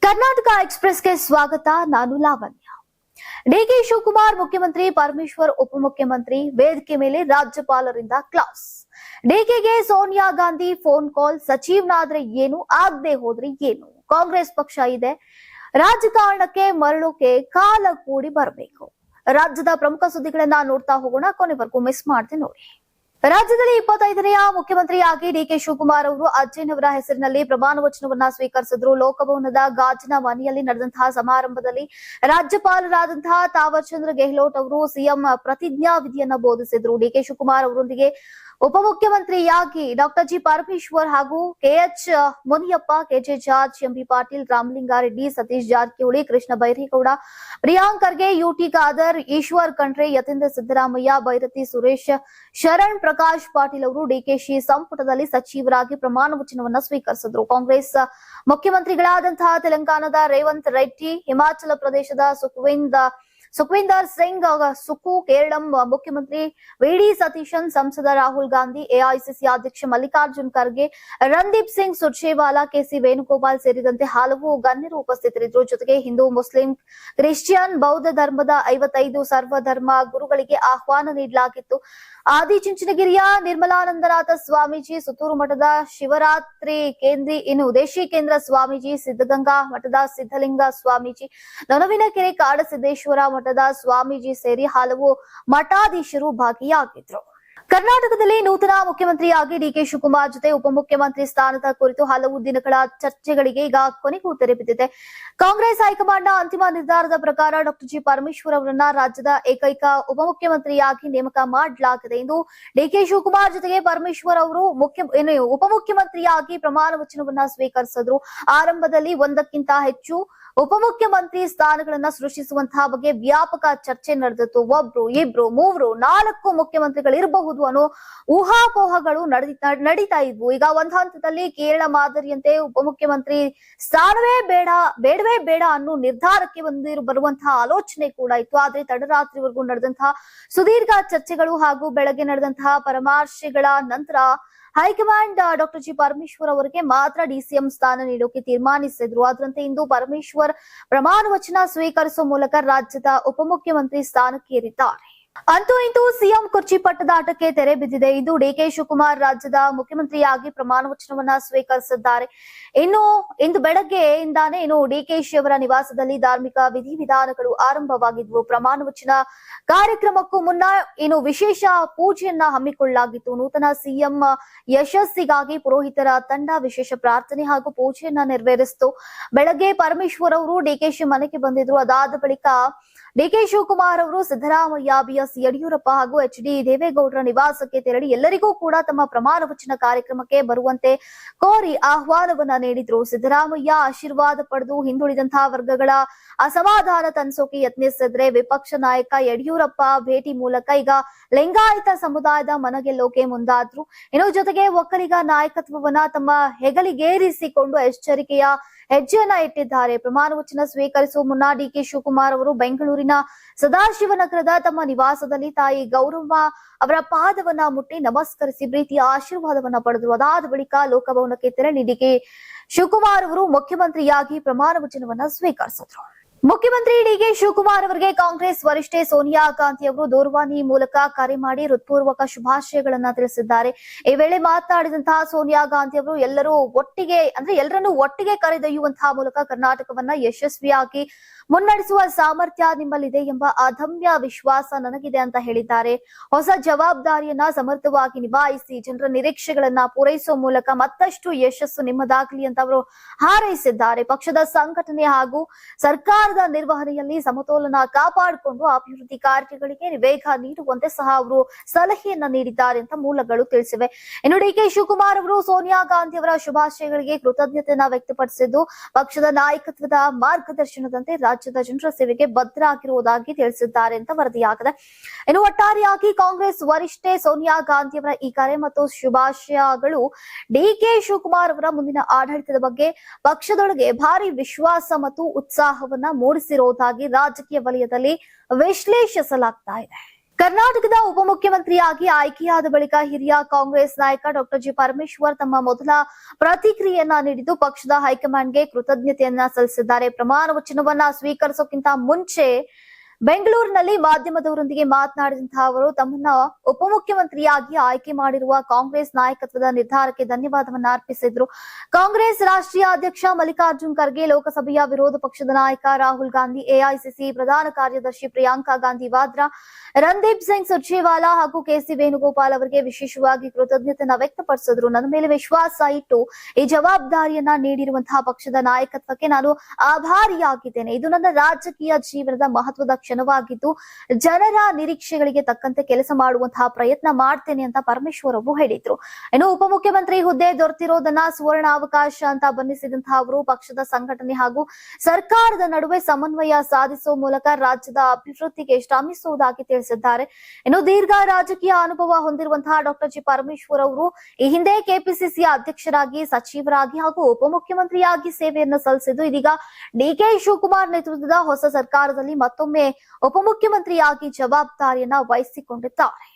ಕರ್ನಾಟಕ ಎಕ್ಸ್‌ಪ್ರೆಸ್‌ಗೆ ಸ್ವಾಗತ. ನಾನು ಲಾವಣ್ಯ. ಡಿಕೆ ಶಿವಕುಮಾರ್ ಮುಖ್ಯಮಂತ್ರಿ, ಪರಮೇಶ್ವರ್ ಉಪಮುಖ್ಯಮಂತ್ರಿ, ವೇದಿಕೆ ಮೇಲೆ ರಾಜ್ಯಪಾಲರಿಂದ ಕ್ಲಾಸ್. ಡಿಕೆಗೆ ಸೋನಿಯಾ ಗಾಂಧಿ ಫೋನ್ ಕಾಲ್. ಸಚಿವನಾದ್ರೆ ಏನು, ಆಗದೆ ಹೋದ್ರೆ ಏನು, ಕಾಂಗ್ರೆಸ್ ಪಕ್ಷ ಇದೆ, ರಾಜಕಾರಣಕ್ಕೆ ಮರಳೋಕೆ ಕಾಲ ಕೂಡಿ ಬರಬೇಕು. ರಾಜ್ಯದ ಪ್ರಮುಖ ಸುದ್ದಿಗಳನ್ನ ನೋಡ್ತಾ ಹೋಗೋಣ, ಕೊನೆವರೆಗೂ ಮಿಸ್ ಮಾಡದೆ ನೋಡಿ. ರಾಜ್ಯದಲ್ಲಿ 25ನೇ ಮುಖ್ಯಮಂತ್ರಿಯಾಗಿ ಡಿಕೆ ಶಿವಕುಮಾರ್ ಅವರು ಅಜ್ಜಯ್ಯನವರ ಹೆಸರಿನಲ್ಲಿ ಪ್ರಮಾಣ ವಚನವನ್ನ ಸ್ವೀಕರಿಸಿದ್ರು. ಲೋಕಭವನದ ಗಾಜಿನ ಮನೆಯಲ್ಲಿ ನಡೆದಂತಹ ಸಮಾರಂಭದಲ್ಲಿ ರಾಜ್ಯಪಾಲರಾದಂತಹ ತಾವರ್ ಚಂದ್ರ ಗೆಹ್ಲೋಟ್ ಅವರು ಸಿಎಂ ಪ್ರತಿಜ್ಞಾ ವಿಧಿಯನ್ನ ಬೋಧಿಸಿದ್ರು. ಡಿಕೆ ಶಿವಕುಮಾರ್ ಅವರೊಂದಿಗೆ ಉಪಮುಖ್ಯಮಂತ್ರಿಯಾಗಿ ಡಾಕ್ಟರ್ ಜಿ ಪರಮೇಶ್ವರ್ ಹಾಗೂ K H Muniyappa, K J George, MB Patil, Ramalinga Reddy, Satish Jarkiholi, Krishna Byregowda, Priyank Kharge, UT Khader, Eshwar Khandre, Yathindra Siddaramaiah, Byrathi Suresh, Sharan Prakash Patil ಅವರು ಡಿಕೆಶಿ ಸಂಪುಟದಲ್ಲಿ ಸಚಿವರಾಗಿ ಪ್ರಮಾಣ ವಚನವನ್ನ ಸ್ವೀಕರಿಸಿದ್ರು. ಕಾಂಗ್ರೆಸ್ ಮುಖ್ಯಮಂತ್ರಿಗಳಾದಂತಹ ತೆಲಂಗಾಣದ ರೇವಂತ್ ರೆಡ್ಡಿ, ಹಿಮಾಚಲ ಪ್ರದೇಶದ ಸುಖ್ವಿಂದರ್ ಸಿಂಗ್ ಸುಖು, ಕೇರಳ ಮುಖ್ಯಮಂತ್ರಿ ವಿಡಿ ಸತೀಶನ್, ಸಂಸದ ರಾಹುಲ್ ಗಾಂಧಿ, ಎಐಸಿಸಿ ಅಧ್ಯಕ್ಷ ಮಲ್ಲಿಕಾರ್ಜುನ್ ಖರ್ಗೆ, ರಣದೀಪ್ ಸಿಂಗ್ ಸುರ್ಜೇವಾಲಾ, ಕೆಸಿ ವೇಣುಗೋಪಾಲ್ ಸೇರಿದಂತೆ ಹಲವು ಗಣ್ಯರು ಉಪಸ್ಥಿತರಿದ್ದರು. ಜೊತೆಗೆ ಹಿಂದೂ, ಮುಸ್ಲಿಂ, ಕ್ರಿಶ್ಚಿಯನ್, ಬೌದ್ಧ ಧರ್ಮದ 55 ಸರ್ವಧರ್ಮ ಗುರುಗಳಿಗೆ ಆಹ್ವಾನ ನೀಡಲಾಗಿತ್ತು. ಆದಿಚುಂಚನಗಿರಿಯ ನಿರ್ಮಲಾನಂದನಾಥ ಸ್ವಾಮೀಜಿ, ಸುತ್ತೂರು ಮಠದ ಶಿವರಾತ್ರಿ ಕೇಂದ್ರಿ, ಇನ್ನು ದೇಶೀಕೇಂದ್ರ ಸ್ವಾಮೀಜಿ, ಸಿದ್ಧಗಂಗಾ ಮಠದ ಸಿದ್ಧಲಿಂಗ ಸ್ವಾಮೀಜಿ, ನೊನವಿನಕೆರೆ ಕಾಡಸಿದ್ದೇಶ್ವರ ಮಠದ ಸ್ವಾಮೀಜಿ ಸೇರಿ ಹಲವು ಮಠಾಧೀಶರು ಭಾಗಿಯಾಗಿದ್ರು. ಕರ್ನಾಟಕದಲ್ಲಿ ನೂತನ ಮುಖ್ಯಮಂತ್ರಿಯಾಗಿ ಡಿಕೆ ಶಿವಕುಮಾರ್ ಜೊತೆ ಉಪಮುಖ್ಯಮಂತ್ರಿ ಸ್ಥಾನದ ಕುರಿತು ಹಲವು ದಿನಗಳ ಚರ್ಚೆಗಳಿಗೆ ಈಗ ಕೊನೆಗೂ ತೆರೆ ಬಿದ್ದಿದೆ. ಕಾಂಗ್ರೆಸ್ ಹೈಕಮಾಂಡ್ನ ಅಂತಿಮ ನಿರ್ಧಾರದ ಪ್ರಕಾರ ಡಾಕ್ಟರ್ ಜಿ ಪರಮೇಶ್ವರ್ ಅವರನ್ನ ರಾಜ್ಯದ ಏಕೈಕ ಉಪಮುಖ್ಯಮಂತ್ರಿಯಾಗಿ ನೇಮಕ ಮಾಡಲಾಗಿದೆ ಎಂದು ಡಿಕೆ ಶಿವಕುಮಾರ್ ಜೊತೆಗೆ ಪರಮೇಶ್ವರ್ ಅವರು ಉಪಮುಖ್ಯಮಂತ್ರಿಯಾಗಿ ಪ್ರಮಾಣ ವಚನವನ್ನ ಸ್ವೀಕರಿಸಿದ್ರು. ಆರಂಭದಲ್ಲಿ ಒಂದಕ್ಕಿಂತ ಹೆಚ್ಚು ಉಪಮುಖ್ಯಮಂತ್ರಿ ಸ್ಥಾನಗಳನ್ನ ಸೃಷ್ಟಿಸುವಂತಹ ಬಗ್ಗೆ ವ್ಯಾಪಕ ಚರ್ಚೆ ನಡೆದಿತ್ತು. ಒಬ್ರು, ಇಬ್ರು, ಮೂವರು, 4 ಮುಖ್ಯಮಂತ್ರಿಗಳಿರಬಹುದು ಅನ್ನೋ ಊಹಾಪೋಹಗಳು ನಡೀತಾ ಇದ್ವು. ಈಗ ಒಂದ್ ಹಂತದಲ್ಲಿ ಕೇರಳ ಮಾದರಿಯಂತೆ ಉಪಮುಖ್ಯಮಂತ್ರಿ ಸ್ಥಾನವೇ ಬೇಡವೇ ಬೇಡ ಅನ್ನೋ ನಿರ್ಧಾರಕ್ಕೆ ಬರುವಂತಹ ಆಲೋಚನೆ ಕೂಡ ಇತ್ತು. ಆದ್ರೆ ತಡರಾತ್ರಿವರೆಗೂ ನಡೆದಂತಹ ಸುದೀರ್ಘ ಚರ್ಚೆಗಳು ಹಾಗೂ ಬೆಳಗ್ಗೆ ನಡೆದಂತಹ ಪರಾಮರ್ಶೆಗಳ ನಂತರ ಹೈಕಮಾಂಡ್ ಡಾಕ್ಟರ್ ಜಿ ಪರಮೇಶ್ವರ್ ಅವರಿಗೆ ಮಾತ್ರ ಡಿಸಿಎಂ ಸ್ಥಾನ ನೀಡೋಕೆ ತೀರ್ಮಾನಿಸಿದ್ರು. ಅದರಂತೆ ಇಂದು ಪರಮೇಶ್ವರ್ ಪ್ರಮಾಣ ವಚನ ಸ್ವೀಕರಿಸುವ ಮೂಲಕ ರಾಜ್ಯದ ಉಪಮುಖ್ಯಮಂತ್ರಿ ಸ್ಥಾನಕ್ಕೆ ಏರಿದ್ದಾರೆ. ಅಂತೂ ಇಂತೂ ಸಿಎಂ ಕುರ್ಚಿ ಪಟ್ಟದಾಟಕ್ಕೆ ತೆರೆ ಬಿದ್ದಿದೆ. ಇಂದು ಡಿಕೆ ಶಿವಕುಮಾರ್ ರಾಜ್ಯದ ಮುಖ್ಯಮಂತ್ರಿಯಾಗಿ ಪ್ರಮಾಣ ವಚನವನ್ನ ಸ್ವೀಕರಿಸಿದ್ದಾರೆ. ಇಂದು ಬೆಳಗ್ಗೆಯಿಂದಾನೇ ಡಿಕೆಶಿ ಅವರ ನಿವಾಸದಲ್ಲಿ ಧಾರ್ಮಿಕ ವಿಧಿವಿಧಾನಗಳು ಆರಂಭವಾಗಿದ್ವು. ಪ್ರಮಾಣ ವಚನ ಕಾರ್ಯಕ್ರಮಕ್ಕೂ ಮುನ್ನ ವಿಶೇಷ ಪೂಜೆಯನ್ನ ಹಮ್ಮಿಕೊಳ್ಳಲಾಗಿತ್ತು. ನೂತನ ಸಿಎಂ ಯಶಸ್ಸಿಗಾಗಿ ಪುರೋಹಿತರ ತಂಡ ವಿಶೇಷ ಪ್ರಾರ್ಥನೆ ಹಾಗೂ ಪೂಜೆಯನ್ನ ನೆರವೇರಿಸಿತು. ಬೆಳಗ್ಗೆ ಪರಮೇಶ್ವರ್ ಅವರು ಡಿಕೆಶಿ ಮನೆಗೆ ಬಂದಿದ್ರು. ಅದಾದ ಬಳಿಕ ಡಿಕೆ ಶಿವಕುಮಾರ್ ಅವರು ಸಿದ್ದರಾಮಯ್ಯ, ಬಿಎಸ್ ಯಡಿಯೂರಪ್ಪ ಹಾಗೂ ಎಚ್.ಡಿ. ದೇವೇಗೌಡರ ನಿವಾಸಕ್ಕೆ ತೆರಳಿ ಎಲ್ಲರಿಗೂ ಕೂಡ ತಮ್ಮ ಪ್ರಮಾಣ ವಚನ ಕಾರ್ಯಕ್ರಮಕ್ಕೆ ಬರುವಂತೆ ಕೋರಿ ಆಹ್ವಾನವನ್ನ ನೀಡಿದ್ರು. ಸಿದ್ದರಾಮಯ್ಯ ಆಶೀರ್ವಾದ ಪಡೆದು ಹಿಂದುಳಿದಂತಹ ವರ್ಗಗಳ ಅಸಮಾಧಾನ ತಣಿಸೋಕೆ ಯತ್ನಿಸಿದ್ರೆ ವಿಪಕ್ಷ ನಾಯಕ ಯಡಿಯೂರಪ್ಪ ಭೇಟಿ ಮೂಲಕ ಈಗ ಲಿಂಗಾಯತ ಸಮುದಾಯದ ಮನಗೆಲ್ಲೋಕೆ ಮುಂದಾದ್ರು. ಜೊತೆಗೆ ಒಕ್ಕಲಿಗ ನಾಯಕತ್ವವನ್ನ ತಮ್ಮ ಹೆಗಲಿಗೇರಿಸಿಕೊಂಡು ಎಚ್ಚರಿಕೆಯ ಹೆಜ್ಜೆಯನ್ನ ಇಟ್ಟಿದ್ದಾರೆ. ಪ್ರಮಾಣ ವಚನ ಸ್ವೀಕರಿಸುವ ಮುನ್ನ ಡಿಕೆ ಶಿವಕುಮಾರ್ ಅವರು ಬೆಂಗಳೂರಿನ ಸದಾಶಿವನಗರದ ತಮ್ಮ ನಿವಾಸದಲ್ಲಿ ತಾಯಿ ಗೌರಮ್ಮ ಅವರ ಪಾದವನ್ನ ಮುಟ್ಟಿ ನಮಸ್ಕರಿಸಿ ಪ್ರೀತಿಯ ಆಶೀರ್ವಾದವನ್ನ ಪಡೆದರು. ಅದಾದ ಬಳಿಕ ಲೋಕಭವನಕ್ಕೆ ತೆರಳಿ ಡಿಕೆ ಶಿವಕುಮಾರ್ ಅವರು ಮುಖ್ಯಮಂತ್ರಿಯಾಗಿ ಪ್ರಮಾಣ ವಚನವನ್ನ ಸ್ವೀಕರಿಸಿದ್ರು. ಮುಖ್ಯಮಂತ್ರಿ ಡಿಕೆ ಶಿವಕುಮಾರ್ ಅವರಿಗೆ ಕಾಂಗ್ರೆಸ್ ವರಿಷ್ಠೆ ಸೋನಿಯಾ ಗಾಂಧಿ ಅವರು ದೂರವಾಣಿ ಮೂಲಕ ಕರೆ ಮಾಡಿ ಹೃತ್ಪೂರ್ವಕ ಶುಭಾಶಯಗಳನ್ನ ತಿಳಿಸಿದ್ದಾರೆ. ಈ ವೇಳೆ ಮಾತನಾಡಿದಂತಹ ಸೋನಿಯಾ ಗಾಂಧಿ ಅವರು ಎಲ್ಲರನ್ನೂ ಒಟ್ಟಿಗೆ ಕರೆದೊಯ್ಯುವಂತಹ ಮೂಲಕ ಕರ್ನಾಟಕವನ್ನ ಯಶಸ್ವಿಯಾಗಿ ಮುನ್ನಡೆಸುವ ಸಾಮರ್ಥ್ಯ ನಿಮ್ಮಲ್ಲಿದೆ ಎಂಬ ಅದಮ್ಯ ವಿಶ್ವಾಸ ನನಗಿದೆ ಅಂತ ಹೇಳಿದ್ದಾರೆ. ಹೊಸ ಜವಾಬ್ದಾರಿಯನ್ನ ಸಮರ್ಥವಾಗಿ ನಿಭಾಯಿಸಿ ಜನರ ನಿರೀಕ್ಷೆಗಳನ್ನ ಪೂರೈಸುವ ಮೂಲಕ ಮತ್ತಷ್ಟು ಯಶಸ್ಸು ನಿಮ್ಮದಾಗಲಿ ಅಂತ ಅವರು ಹಾರೈಸಿದ್ದಾರೆ. ಪಕ್ಷದ ಸಂಘಟನೆ ಹಾಗೂ ಸರ್ಕಾರದ ನಿರ್ವಹಣೆಯಲ್ಲಿ ಸಮತೋಲನ ಕಾಪಾಡಿಕೊಂಡು ಅಭಿವೃದ್ಧಿ ಕಾರ್ಯಗಳಿಗೆ ವೇಗ ನೀಡುವಂತೆ ಸಹ ಅವರು ಸಲಹೆಯನ್ನ ನೀಡಿದ್ದಾರೆ ಅಂತ ಮೂಲಗಳು ತಿಳಿಸಿವೆ. ಇನ್ನು ಡಿಕೆ ಶಿವಕುಮಾರ್ ಅವರು ಸೋನಿಯಾ ಗಾಂಧಿ ಅವರ ಶುಭಾಶಯಗಳಿಗೆ ಕೃತಜ್ಞತೆಯನ್ನ ವ್ಯಕ್ತಪಡಿಸಿದ್ದು ಪಕ್ಷದ ನಾಯಕತ್ವದ ಮಾರ್ಗದರ್ಶನದಂತೆ ರಾಜ್ಯದ ಜನರ ಸೇವೆಗೆ ಬದ್ಧರಾಗಿರುವುದಾಗಿ ತಿಳಿಸಿದ್ದಾರೆ ಅಂತ ವರದಿಯಾಗಿದೆ. ಇನ್ನು ಒಟ್ಟಾರೆಯಾಗಿ ಕಾಂಗ್ರೆಸ್ ವರಿಷ್ಠೆ ಸೋನಿಯಾ ಗಾಂಧಿ ಅವರ ಈ ಕರೆ ಮತ್ತು ಶುಭಾಶಯಗಳು ಡಿಕೆ ಶಿವಕುಮಾರ್ ಅವರ ಮುಂದಿನ ಆಡಳಿತದ ಬಗ್ಗೆ ಪಕ್ಷದೊಳಗೆ ಭಾರಿ ವಿಶ್ವಾಸ ಮತ್ತು ಉತ್ಸಾಹವನ್ನ ಮೂಡಿಸಿರುವುದಾಗಿ ರಾಜಕೀಯ ವಲಯದಲ್ಲಿ ವಿಶ್ಲೇಷಿಸಲಾಗ್ತಾ ಇದೆ. ಕರ್ನಾಟಕದ ಉಪಮುಖ್ಯಮಂತ್ರಿಯಾಗಿ ಆಯ್ಕೆಯಾದ ಬಳಿಕ ಹಿರಿಯ ಕಾಂಗ್ರೆಸ್ ನಾಯಕ ಡಾಕ್ಟರ್ ಜಿ ಪರಮೇಶ್ವರ್ ತಮ್ಮ ಮೊದಲ ಪ್ರತಿಕ್ರಿಯೆಯನ್ನ ನೀಡಿದ್ದು ಪಕ್ಷದ ಹೈಕಮಾಂಡ್ಗೆ ಕೃತಜ್ಞತೆಯನ್ನ ಸಲ್ಲಿಸಿದ್ದಾರೆ. ಪ್ರಮಾಣ ವಚನವನ್ನ ಸ್ವೀಕರಿಸೋಕ್ಕಿಂತ ಮುಂಚೆ ಬೆಂಗಳೂರಿನಲ್ಲಿ ಮಾಧ್ಯಮದವರೊಂದಿಗೆ ಮಾತನಾಡಿದಂತಹ ಅವರು ತಮ್ಮನ್ನ ಉಪಮುಖ್ಯಮಂತ್ರಿಯಾಗಿ ಆಯ್ಕೆ ಮಾಡಿರುವ ಕಾಂಗ್ರೆಸ್ ನಾಯಕತ್ವದ ನಿರ್ಧಾರಕ್ಕೆ ಧನ್ಯವಾದವನ್ನ ಅರ್ಪಿಸಿದ್ರು. ಕಾಂಗ್ರೆಸ್ ರಾಷ್ಟ್ರೀಯ ಅಧ್ಯಕ್ಷ ಮಲ್ಲಿಕಾರ್ಜುನ್ ಖರ್ಗೆ, ಲೋಕಸಭೆಯ ವಿರೋಧ ಪಕ್ಷದ ನಾಯಕ ರಾಹುಲ್ ಗಾಂಧಿ, ಎಐಸಿಸಿ ಪ್ರಧಾನ ಕಾರ್ಯದರ್ಶಿ ಪ್ರಿಯಾಂಕಾ ಗಾಂಧಿ ವಾದ್ರಾ, ರಣದೀಪ್ ಸಿಂಗ್ ಸುರ್ಜೇವಾಲಾ ಹಾಗೂ ಕೆಸಿ ವೇಣುಗೋಪಾಲ್ ಅವರಿಗೆ ವಿಶೇಷವಾಗಿ ಕೃತಜ್ಞತೆಯನ್ನ ವ್ಯಕ್ತಪಡಿಸಿದ್ರು. ನನ್ನ ಮೇಲೆ ವಿಶ್ವಾಸ ಇಟ್ಟು ಈ ಜವಾಬ್ದಾರಿಯನ್ನ ನೀಡಿರುವಂತಹ ಪಕ್ಷದ ನಾಯಕತ್ವಕ್ಕೆ ನಾನು ಆಭಾರಿಯಾಗಿದ್ದೇನೆ. ಇದು ನನ್ನ ರಾಜಕೀಯ ಜೀವನದ ಮಹತ್ವದ ಕ್ಷಣವಾಗಿದ್ದು ಜನರ ನಿರೀಕ್ಷೆಗಳಿಗೆ ತಕ್ಕಂತೆ ಕೆಲಸ ಮಾಡುವಂತಹ ಪ್ರಯತ್ನ ಮಾಡ್ತೇನೆ ಅಂತ ಪರಮೇಶ್ವರ್ ಅವರು ಹೇಳಿದ್ರು. ಇನ್ನು ಉಪಮುಖ್ಯಮಂತ್ರಿ ಹುದ್ದೆ ದೊರೆತಿರೋದನ್ನ ಸುವರ್ಣ ಅವಕಾಶ ಅಂತ ಬಣ್ಣಿಸಿದಂತಹ ಅವರು ಪಕ್ಷದ ಸಂಘಟನೆ ಹಾಗೂ ಸರ್ಕಾರದ ನಡುವೆ ಸಮನ್ವಯ ಸಾಧಿಸುವ ಮೂಲಕ ರಾಜ್ಯದ ಅಭಿವೃದ್ಧಿಗೆ ಶ್ರಮಿಸುವುದಾಗಿ ತಿಳಿಸಿದ್ದಾರೆ. ಇನ್ನು ದೀರ್ಘ ರಾಜಕೀಯ ಅನುಭವ ಹೊಂದಿರುವಂತಹ ಡಾಕ್ಟರ್ ಜಿ ಪರಮೇಶ್ವರ್ ಅವರು ಈ ಹಿಂದೆ ಕೆಪಿಸಿಸಿ ಅಧ್ಯಕ್ಷರಾಗಿ, ಸಚಿವರಾಗಿ ಹಾಗೂ ಉಪಮುಖ್ಯಮಂತ್ರಿಯಾಗಿ ಸೇವೆಯನ್ನು ಸಲ್ಲಿಸಿದ್ದು ಇದೀಗ ಡಿಕೆ ಶಿವಕುಮಾರ್ ನೇತೃತ್ವದ ಹೊಸ ಸರ್ಕಾರದಲ್ಲಿ ಮತ್ತೊಮ್ಮೆ ಉಪಮುಖ್ಯಮಂತ್ರಿಯಾಗಿ ಜವಾಬ್ದಾರಿಯನ್ನ ವಹಿಸಿಕೊಂಡಿದ್ದಾರೆ.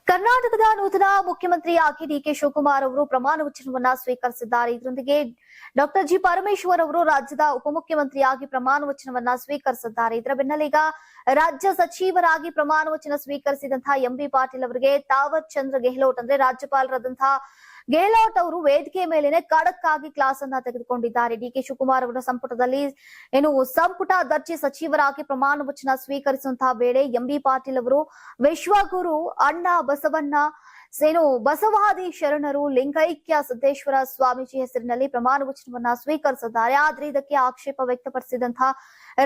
ಕರ್ನಾಟಕದ ನೂತನ ಮುಖ್ಯಮಂತ್ರಿಯಾಗಿ ಡಿಕೆ ಶಿವಕುಮಾರ್ ಅವರು ಪ್ರಮಾಣ ವಚನವನ್ನ ಸ್ವೀಕರಿಸಿದ್ದಾರೆ. ಇದರೊಂದಿಗೆ ಡಾಕ್ಟರ್ ಜಿ ಪರಮೇಶ್ವರ್ ಅವರು ರಾಜ್ಯದ ಉಪಮುಖ್ಯಮಂತ್ರಿಯಾಗಿ ಪ್ರಮಾಣ ವಚನವನ್ನ ಸ್ವೀಕರಿಸಿದ್ದಾರೆ. ಇದರ ಬೆನ್ನಲ್ಲೀಗ ರಾಜ್ಯ ಸಚಿವರಾಗಿ ಪ್ರಮಾಣ ವಚನ ಸ್ವೀಕರಿಸಿದಂತಹ ಎಂಬಿ ಪಾಟೀಲ್ ಅವರಿಗೆ ತಾವರ್ ಚಂದ್ರ ಗೆಹ್ಲೋಟ್ ಅಂದ್ರೆ ರಾಜ್ಯಪಾಲರಾದಂತಹ ಗೆಹ್ಲೋಟ್ ಅವರು ವೇದಿಕೆ ಮೇಲೆನೆ ಖಡಕ್ ಆಗಿ ಕ್ಲಾಸ್ ಅನ್ನ ತೆಗೆದುಕೊಂಡಿದ್ದಾರೆ. ಡಿಕೆ ಶಿವಕುಮಾರ್ ಅವರ ಸಂಪುಟದಲ್ಲಿ ಸಂಪುಟ ದರ್ಜೆ ಸಚಿವರಾಗಿ ಪ್ರಮಾಣ ವಚನ ಸ್ವೀಕರಿಸುವಂತಹ ವೇಳೆ ಎಂಬಿ ಪಾಟೀಲ್ ಅವರು ವಿಶ್ವಗುರು ಅಣ್ಣ ಬಸವಣ್ಣ ಬಸವಾದಿ ಶರಣರು ಲಿಂಗೈಕ್ಯ ಸಿದ್ದೇಶ್ವರ ಸ್ವಾಮೀಜಿ ಹೆಸರಿನಲ್ಲಿ ಪ್ರಮಾಣ ವಚನವನ್ನ ಸ್ವೀಕರಿಸಿದ್ದಾರೆ. ಆದ್ರೆ ಇದಕ್ಕೆ ಆಕ್ಷೇಪ ವ್ಯಕ್ತಪಡಿಸಿದಂತಹ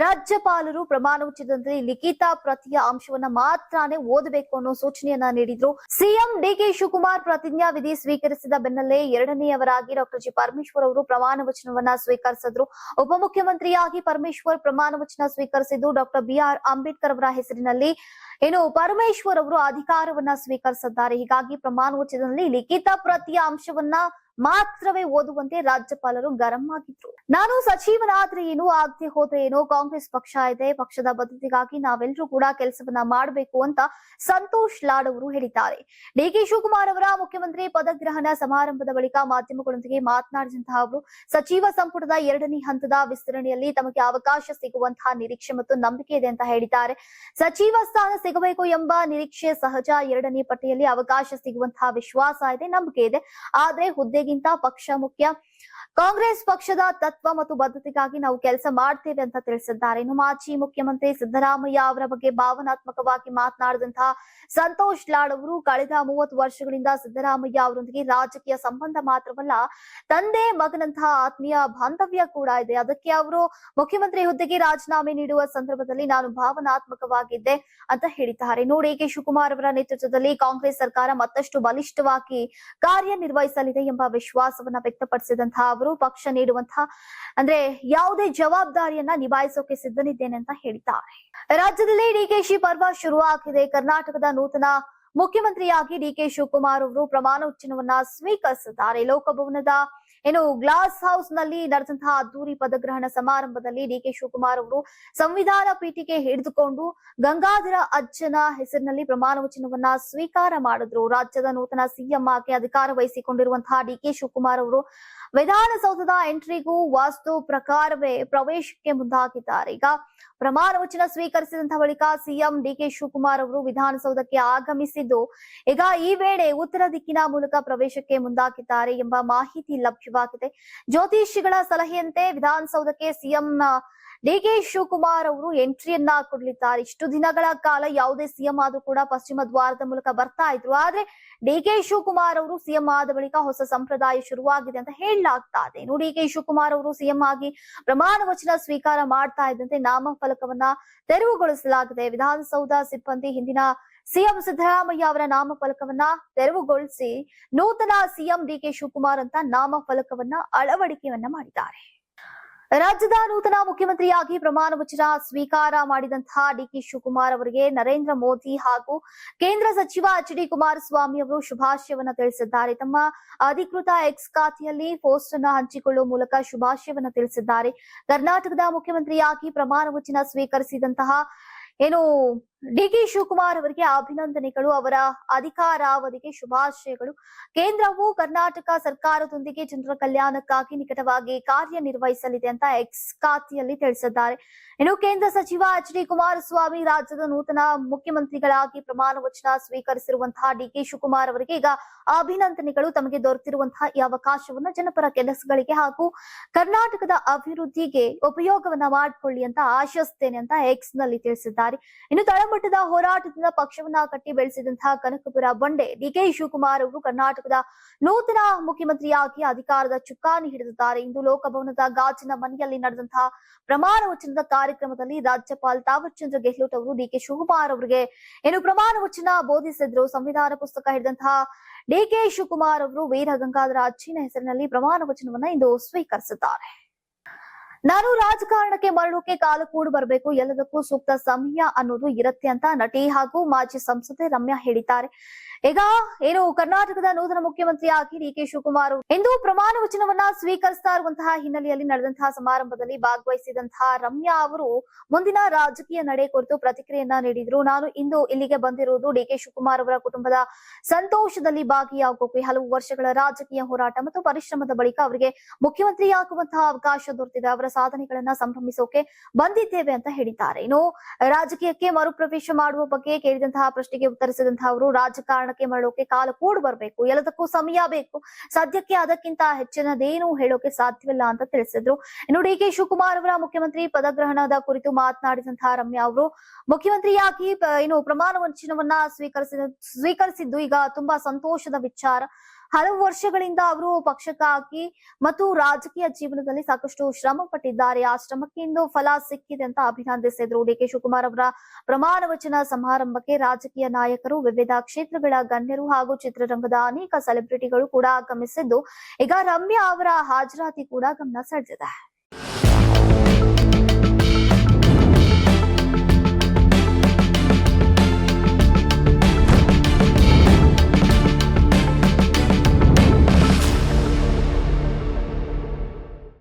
ರಾಜ್ಯಪಾಲರು ಪ್ರಮಾಣ ವಚನದಲ್ಲಿ ಲಿಖಿತ ಪ್ರತಿಯ ಅಂಶವನ್ನ ಮಾತ್ರನೇ ಓದಬೇಕು ಅನ್ನೋ ಸೂಚನೆಯನ್ನ ನೀಡಿದ್ರು. ಸಿಎಂ ಡಿಕೆ ಶಿವಕುಮಾರ್ ಪ್ರತಿಜ್ಞಾ ವಿಧಿ ಸ್ವೀಕರಿಸಿದ ಬೆನ್ನಲ್ಲೇ ಎರಡನೆಯವರಾಗಿ ಡಾಕ್ಟರ್ ಜಿ ಪರಮೇಶ್ವರ್ ಅವರು ಪ್ರಮಾಣ ವಚನವನ್ನ ಸ್ವೀಕರಿಸಿದ್ರು. ಉಪಮುಖ್ಯಮಂತ್ರಿಯಾಗಿ ಪರಮೇಶ್ವರ್ ಪ್ರಮಾಣ ವಚನ ಸ್ವೀಕರಿಸಿದ್ದು ಡಾಕ್ಟರ್ ಬಿಆರ್ ಅಂಬೇಡ್ಕರ್ ಅವರ ಹೆಸರಿನಲ್ಲಿ ಪರಮೇಶ್ವರ್ ಅವರು ಅಧಿಕಾರವನ್ನ ಸ್ವೀಕರಿಸಿದ್ದಾರೆ. ಹೀಗಾಗಿ ಪ್ರಮಾಣ ವಚನದಲ್ಲಿ ಲಿಖಿತ ಪ್ರತಿಯ ಅಂಶವನ್ನ ಮಾತ್ರವೇ ಓದುವಂತೆ ರಾಜ್ಯಪಾಲರು ಗರಂ ಆಗಿದ್ರು. ನಾನು ಸಚಿವನಾದ್ರೆ ಏನು, ಆಗದೆ ಹೋದ್ರೆ ಏನು, ಕಾಂಗ್ರೆಸ್ ಪಕ್ಷ ಇದೆ, ಪಕ್ಷದ ಬದ್ಧತೆಗಾಗಿ ನಾವೆಲ್ಲರೂ ಕೂಡ ಕೆಲಸವನ್ನ ಮಾಡಬೇಕು ಅಂತ ಸಂತೋಷ್ ಲಾಡ್ ಅವರು ಹೇಳಿದ್ದಾರೆ. ಡಿಕೆ ಶಿವಕುಮಾರ್ ಅವರ ಮುಖ್ಯಮಂತ್ರಿ ಪದಗ್ರಹಣ ಸಮಾರಂಭದ ಬಳಿಕ ಮಾಧ್ಯಮಗಳೊಂದಿಗೆ ಮಾತನಾಡಿದಂತಹ ಅವರು ಸಚಿವ ಸಂಪುಟದ ಎರಡನೇ ಹಂತದ ವಿಸ್ತರಣೆಯಲ್ಲಿ ತಮಗೆ ಅವಕಾಶ ಸಿಗುವಂತಹ ನಿರೀಕ್ಷೆ ಮತ್ತು ನಂಬಿಕೆ ಇದೆ ಅಂತ ಹೇಳಿದ್ದಾರೆ. ಸಚಿವ ಸ್ಥಾನ ಸಿಗಬೇಕು ಎಂಬ ನಿರೀಕ್ಷೆ ಸಹಜ. ಎರಡನೇ ಪಟ್ಟಿಯಲ್ಲಿ ಅವಕಾಶ ಸಿಗುವಂತಹ ವಿಶ್ವಾಸ ಇದೆ, ನಂಬಿಕೆ ಇದೆ. ಆದ್ರೆ ಹುದ್ದೆಗಿಂತ ಪಕ್ಷ ಮುಖ್ಯ. ಕಾಂಗ್ರೆಸ್ ಪಕ್ಷದ ತತ್ವ ಮತ್ತು ಬದ್ಧತೆಗಾಗಿ ನಾವು ಕೆಲಸ ಮಾಡ್ತೇವೆ ಅಂತ ತಿಳಿಸಿದ್ದಾರೆ. ಇನ್ನು ಮಾಜಿ ಮುಖ್ಯಮಂತ್ರಿ ಸಿದ್ದರಾಮಯ್ಯ ಅವರ ಬಗ್ಗೆ ಭಾವನಾತ್ಮಕವಾಗಿ ಮಾತನಾಡಿದಂತಹ ಸಂತೋಷ್ ಲಾಡ್ ಅವರು ಕಳೆದ 30 ವರ್ಷಗಳಿಂದ ಸಿದ್ದರಾಮಯ್ಯ ಅವರೊಂದಿಗೆ ರಾಜಕೀಯ ಸಂಬಂಧ ಮಾತ್ರವಲ್ಲ, ತಂದೆ ಮಗನಂತಹ ಆತ್ಮೀಯ ಬಾಂಧವ್ಯ ಕೂಡ ಇದೆ. ಅದಕ್ಕೆ ಅವರು ಮುಖ್ಯಮಂತ್ರಿ ಹುದ್ದೆಗೆ ರಾಜೀನಾಮೆ ನೀಡುವ ಸಂದರ್ಭದಲ್ಲಿ ನಾನು ಭಾವನಾತ್ಮಕವಾಗಿದ್ದೆ ಅಂತ ಹೇಳಿದ್ದಾರೆ. ಇನ್ನು ಡಿಕೆ ಶಿವಕುಮಾರ್ ಅವರ ನೇತೃತ್ವದಲ್ಲಿ ಕಾಂಗ್ರೆಸ್ ಸರ್ಕಾರ ಮತ್ತಷ್ಟು ಬಲಿಷ್ಠವಾಗಿ ಕಾರ್ಯನಿರ್ವಹಿಸಲಿದೆ ಎಂಬ ವಿಶ್ವಾಸವನ್ನ ವ್ಯಕ್ತಪಡಿಸಿದಂತಹ ಅವರು ಪಕ್ಷ ನೀಡುವಂತಹ ಯಾವುದೇ ಜವಾಬ್ದಾರಿಯನ್ನ ನಿಭಾಯಿಸೋಕೆ ಸಿದ್ಧನಿದ್ದೇನೆ ಅಂತ ಹೇಳಿದ್ದಾರೆ. ರಾಜ್ಯದಲ್ಲಿ ಡಿಕೆಶಿ ಪರ್ವ ಶುರುವಾಗಿದೆ. ಕರ್ನಾಟಕದ ನೂತನ ಮುಖ್ಯಮಂತ್ರಿಯಾಗಿ ಡಿಕೆ ಶಿವಕುಮಾರ್ ಅವರು ಪ್ರಮಾಣ ವಚನವನ್ನ ಸ್ವೀಕರಿಸಿದ್ದಾರೆ. ಲೋಕಭವನದ ಗ್ಲಾಸ್ ಹೌಸ್ ನಲ್ಲಿ ನಡೆದಂತಹ ಅದ್ದೂರಿ ಪದಗ್ರಹಣ ಸಮಾರಂಭದಲ್ಲಿ ಡಿಕೆ ಶಿವಕುಮಾರ್ ಅವರು ಸಂವಿಧಾನ ಪೀಠಿಕೆ ಹಿಡಿದುಕೊಂಡು ಗಂಗಾಧರ ಅಜ್ಜನ ಹೆಸರಿನಲ್ಲಿ ಪ್ರಮಾಣ ವಚನವನ್ನ ಸ್ವೀಕಾರ ಮಾಡಿದ್ರು. ರಾಜ್ಯದ ನೂತನ ಸಿಎಂ ಆಗಿ ಅಧಿಕಾರ ವಹಿಸಿಕೊಂಡಿರುವಂತಹ ಡಿಕೆ ಶಿವಕುಮಾರ್ ಅವರು ವಿಧಾನಸೌಧದ ಎಂಟ್ರಿಗೂ ವಾಸ್ತು ಪ್ರಕಾರವೇ ಪ್ರವೇಶಕ್ಕೆ ಮುಂದಾಗಿದ್ದಾರೆ. ಈಗ ಪ್ರಮಾಣ ವಚನ ಸ್ವೀಕರಿಸಿದಂತಹ ಬಳಿಕ ಸಿಎಂ ಡಿಕೆ ಶಿವಕುಮಾರ್ ಅವರು ವಿಧಾನಸೌಧಕ್ಕೆ ಆಗಮಿಸಿದ್ದು ಈಗ ಈ ವೇಳೆ ಉತ್ತರ ದಿಕ್ಕಿನ ಮೂಲಕ ಪ್ರವೇಶಕ್ಕೆ ಮುಂದಾಗಿದ್ದಾರೆ ಎಂಬ ಮಾಹಿತಿ ಲಭ್ಯವಾಗಿದೆ. ಜ್ಯೋತಿಷಿಗಳ ಸಲಹೆಯಂತೆ ವಿಧಾನಸೌಧಕ್ಕೆ ಸಿಎಂ ಡಿಕೆ ಶಿವಕುಮಾರ್ ಅವರು ಎಂಟ್ರಿಯನ್ನ ಕೊಡಲಿದ್ದಾರೆ. ಇಷ್ಟು ದಿನಗಳ ಕಾಲ ಯಾವುದೇ ಸಿಎಂ ಆದ್ರೂ ಕೂಡ ಪಶ್ಚಿಮ ದ್ವಾರದ ಮೂಲಕ ಬರ್ತಾ ಇದ್ರು. ಆದ್ರೆ ಡಿಕೆ ಶಿವಕುಮಾರ್ ಅವರು ಸಿಎಂ ಆದ ಬಳಿಕ ಹೊಸ ಸಂಪ್ರದಾಯ ಶುರುವಾಗಿದೆ ಅಂತ ಹೇಳಲಾಗ್ತಾ ಇದೆ. ಡಿಕೆ ಶಿವಕುಮಾರ್ ಅವರು ಸಿಎಂ ಆಗಿ ಪ್ರಮಾಣ ವಚನ ಸ್ವೀಕಾರ ಮಾಡ್ತಾ ಇದ್ದಂತೆ ನಾಮಫಲಕವನ್ನ ತೆರವುಗೊಳಿಸಲಾಗಿದೆ. ವಿಧಾನಸೌಧ ಸಿಬ್ಬಂದಿ ಹಿಂದಿನ ಸಿಎಂ ಸಿದ್ದರಾಮಯ್ಯ ಅವರ ನಾಮಫಲಕವನ್ನ ತೆರವುಗೊಳಿಸಿ ನೂತನ ಸಿಎಂ ಡಿಕೆ ಶಿವಕುಮಾರ್ ಅಂತ ನಾಮಫಲಕವನ್ನ ಅಳವಡಿಕೆಯನ್ನ ಮಾಡಿದ್ದಾರೆ. ರಾಜ್ಯದ ನೂತನ ಮುಖ್ಯಮಂತ್ರಿಯಾಗಿ ಪ್ರಮಾಣ ವಚನ ಸ್ವೀಕಾರ ಮಾಡಿದಂತಹ ಡಿಕೆ ಶಿವಕುಮಾರ್ ಅವರಿಗೆ ನರೇಂದ್ರ ಮೋದಿ ಹಾಗೂ ಕೇಂದ್ರ ಸಚಿವ ಎಚ್.ಡಿ. ಕುಮಾರಸ್ವಾಮಿ ಅವರು ಶುಭಾಶಯವನ್ನ ತಿಳಿಸಿದ್ದಾರೆ. ತಮ್ಮ ಅಧಿಕೃತ ಎಕ್ಸ್ ಖಾತೆಯಲ್ಲಿ ಪೋಸ್ಟ್ ಅನ್ನ ಹಂಚಿಕೊಳ್ಳುವ ಮೂಲಕ ಶುಭಾಶಯವನ್ನ ತಿಳಿಸಿದ್ದಾರೆ. ಕರ್ನಾಟಕದ ಮುಖ್ಯಮಂತ್ರಿಯಾಗಿ ಪ್ರಮಾಣ ವಚನ ಸ್ವೀಕರಿಸಿದಂತಹ ಡಿಕೆ ಶಿವಕುಮಾರ್ ಅವರಿಗೆ ಅಭಿನಂದನೆಗಳು, ಅವರ ಅಧಿಕಾರಾವಧಿಗೆ ಶುಭಾಶಯಗಳು. ಕೇಂದ್ರವು ಕರ್ನಾಟಕ ಸರ್ಕಾರದೊಂದಿಗೆ ಜನರ ಕಲ್ಯಾಣಕ್ಕಾಗಿ ನಿಕಟವಾಗಿ ಕಾರ್ಯನಿರ್ವಹಿಸಲಿದೆ ಅಂತ ಎಕ್ಸ್ ಖಾತೆಯಲ್ಲಿ ತಿಳಿಸಿದ್ದಾರೆ. ಇನ್ನು ಕೇಂದ್ರ ಸಚಿವ ಎಚ್ ಡಿ ಕುಮಾರಸ್ವಾಮಿ ರಾಜ್ಯದ ನೂತನ ಮುಖ್ಯಮಂತ್ರಿಗಳಾಗಿ ಪ್ರಮಾಣ ವಚನ ಸ್ವೀಕರಿಸಿರುವಂತಹ ಡಿಕೆ ಶಿವಕುಮಾರ್ ಅವರಿಗೆ ಈಗ ಅಭಿನಂದನೆಗಳು. ತಮಗೆ ದೊರೆತಿರುವಂತಹ ಈ ಅವಕಾಶವನ್ನ ಜನಪರ ಕೆಲಸಗಳಿಗೆ ಹಾಗೂ ಕರ್ನಾಟಕದ ಅಭಿವೃದ್ಧಿಗೆ ಉಪಯೋಗವನ್ನ ಮಾಡಿಕೊಳ್ಳಿ ಅಂತ ಆಶಿಸ್ತೇನೆ ಅಂತ ಎಕ್ಸ್ ನಲ್ಲಿ ತಿಳಿಸಿದ್ದಾರೆ. ಇನ್ನು ತಳಮಟ್ಟದ ಹೋರಾಟದಿಂದ ಪಕ್ಷವನ್ನ ಕಟ್ಟಿ ಬೆಳೆಸಿದಂತಹ ಕನಕಪುರ ಬಂಡೆ ಡಿಕೆ ಶಿವಕುಮಾರ್ ಅವರು ಕರ್ನಾಟಕದ ನೂತನ ಮುಖ್ಯಮಂತ್ರಿಯಾಗಿ ಅಧಿಕಾರದ ಚುಕ್ಕಾಣಿ ಹಿಡಿದಿದ್ದಾರೆ. ಇಂದು ಲೋಕಭವನದ ಗಾಜಿನ ಮನೆಯಲ್ಲಿ ನಡೆದಂತಹ ಪ್ರಮಾಣ ವಚನದ ಕಾರ್ಯಕ್ರಮದಲ್ಲಿ ರಾಜ್ಯಪಾಲ ತಾವರ್ ಚಂದ್ರ ಗೆಹ್ಲೋಟ್ ಅವರು ಡಿಕೆ ಶಿವಕುಮಾರ್ ಅವರಿಗೆ ಏನು ಪ್ರಮಾಣ ವಚನ ಬೋಧಿಸಿದ್ರು. ಸಂವಿಧಾನ ಪುಸ್ತಕ ಹಿಡಿದಂತಹ ಡಿಕೆ ಶಿವಕುಮಾರ್ ಅವರು ವೀರ ಗಂಗಾಧರ ಅಜ್ಜಿನ ಹೆಸರಿನಲ್ಲಿ ಪ್ರಮಾಣ ವಚನವನ್ನ ಇಂದು ಸ್ವೀಕರಿಸಿದ್ದಾರೆ. ನಾನು ರಾಜಕಾರಣಕ್ಕೆ ಮರಳೋಕೆ ಕಾಲ ಕೂಡು ಬರಬೇಕು, ಎಲ್ಲದಕ್ಕೂ ಸೂಕ್ತ ಸಮಯ ಅನ್ನೋದು ಇರುತ್ತೆ ಅಂತ ನಟಿ ಹಾಗೂ ಮಾಜಿ ಸಂಸದೆ ರಮ್ಯಾ ಹೇಳಿದ್ದಾರೆ. ಈಗ ಏನು ಕರ್ನಾಟಕದ ನೂತನ ಮುಖ್ಯಮಂತ್ರಿಯಾಗಿ ಡಿಕೆ ಶಿವಕುಮಾರ್ ಇಂದು ಪ್ರಮಾಣ ವಚನವನ್ನ ಸ್ವೀಕರಿಸ್ತಾ ಇರುವಂತಹ ಹಿನ್ನೆಲೆಯಲ್ಲಿ ನಡೆದಂತಹ ಸಮಾರಂಭದಲ್ಲಿ ಭಾಗವಹಿಸಿದಂತಹ ರಮ್ಯಾ ಅವರು ಮುಂದಿನ ರಾಜಕೀಯ ನಡೆ ಕುರಿತು ಪ್ರತಿಕ್ರಿಯೆಯನ್ನ ನೀಡಿದ್ರು. ನಾನು ಇಂದು ಇಲ್ಲಿಗೆ ಬಂದಿರುವುದು ಡಿಕೆ ಶಿವಕುಮಾರ್ ಅವರ ಕುಟುಂಬದ ಸಂತೋಷದಲ್ಲಿ ಭಾಗಿಯಾಗೋಕೆ, ಹಲವು ವರ್ಷಗಳ ರಾಜಕೀಯ ಹೋರಾಟ ಮತ್ತು ಪರಿಶ್ರಮದ ಬಳಿಕ ಅವರಿಗೆ ಮುಖ್ಯಮಂತ್ರಿಯಾಗುವಂತಹ ಅವಕಾಶ ದೊರೆತಿದೆ. ಅವರ ಸಾಧನೆಗಳನ್ನ ಸಂಭ್ರಮಿಸೋಕೆ ಬಂದಿದ್ದೇವೆ ಅಂತ ಹೇಳಿದ್ದಾರೆ. ಇನ್ನು ರಾಜಕೀಯಕ್ಕೆ ಮರುಪ್ರವೇಶ ಮಾಡುವ ಬಗ್ಗೆ ಕೇಳಿದಂತಹ ಪ್ರಶ್ನೆಗೆ ಉತ್ತರಿಸಿದಂತಹ ಅವರು ರಾಜಕಾರಣಕ್ಕೆ ಮರಳೋಕೆ ಕಾಲ ಕೂಡು ಬರಬೇಕು, ಎಲ್ಲದಕ್ಕೂ ಸಮಯ ಬೇಕು, ಸದ್ಯಕ್ಕೆ ಅದಕ್ಕಿಂತ ಹೆಚ್ಚಿನದೇನು ಹೇಳೋಕೆ ಸಾಧ್ಯವಿಲ್ಲ ಅಂತ ತಿಳಿಸಿದ್ರು. ಇನ್ನು ಡಿಕೆ ಶಿವಕುಮಾರ್ ಅವರ ಮುಖ್ಯಮಂತ್ರಿ ಪದಗ್ರಹಣದ ಕುರಿತು ಮಾತನಾಡಿದಂತಹ ರಮ್ಯಾ ಅವರು ಮುಖ್ಯಮಂತ್ರಿಯಾಗಿ ಏನು ಪ್ರಮಾಣ ವಚನವನ್ನ ಸ್ವೀಕರಿಸಿದ್ದು ಈಗ ತುಂಬಾ ಸಂತೋಷದ ವಿಚಾರ. ಹಲವು ವರ್ಷಗಳಿಂದ ಅವರು ಪಕ್ಷಕ್ಕಾಗಿ ಮತ್ತು ರಾಜಕೀಯ ಜೀವನದಲ್ಲಿ ಸಾಕಷ್ಟು ಶ್ರಮ ಪಟ್ಟಿದ್ದಾರೆ. ಆ ಶ್ರಮಕ್ಕೆ ಇಂದು ಫಲ ಸಿಕ್ಕಿದೆ ಅಂತ ಅಭಿನಂದಿಸಿದ್ರು. ಡಿಕೆ ಶಿವಕುಮಾರ್ ಅವರ ಪ್ರಮಾಣ ವಚನ ಸಮಾರಂಭಕ್ಕೆ ರಾಜಕೀಯ ನಾಯಕರು, ವಿವಿಧ ಕ್ಷೇತ್ರಗಳ ಗಣ್ಯರು ಹಾಗೂ ಚಿತ್ರರಂಗದ ಅನೇಕ ಸೆಲೆಬ್ರಿಟಿಗಳು ಕೂಡ ಆಗಮಿಸಿದ್ದು ಈಗ ರಮ್ಯಾ ಅವರ ಹಾಜರಾತಿ ಕೂಡ ಗಮನ ಸೆಳೆದಿದೆ.